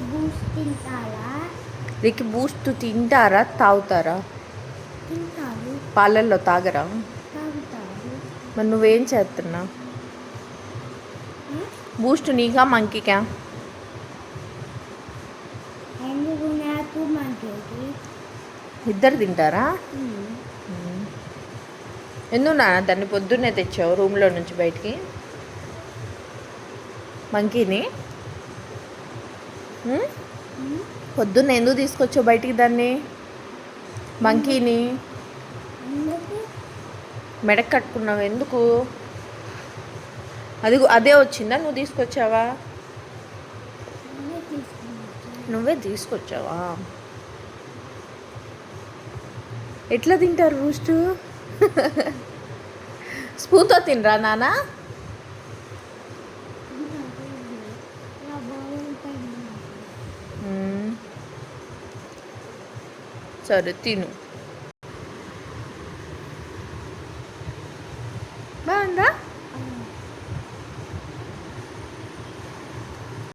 Boost తింటారా? రికి Boost తింటారా తాగుతారా? తింటారు. పాలల్లో తాగరా? తాగుతారు. మరి నువ్వేం చేస్తున్నావు? బూస్ట్ నీకా మంకీకా? ఎందుకు నాకు మంచిది? ఇద్దరు తింటారా? ఎందుకు నాన్న దాన్ని పొద్దున్నే తెచ్చావు రూమ్లో నుంచి బయటికి? మంకీని పొద్దున్న ఎందుకు తీసుకొచ్చావు బయటికి దాన్ని? మంకీని ఎందుకు? మెడకు కట్టుకున్నావు ఎందుకు? అది అదే వచ్చిందా నువ్వు తీసుకొచ్చావా? నువ్వే తీసుకొచ్చావా? ఎట్లా తింటారు బూస్టు? స్పూన్తో తినరా నాన్న? సరే తిను. బాగుందా?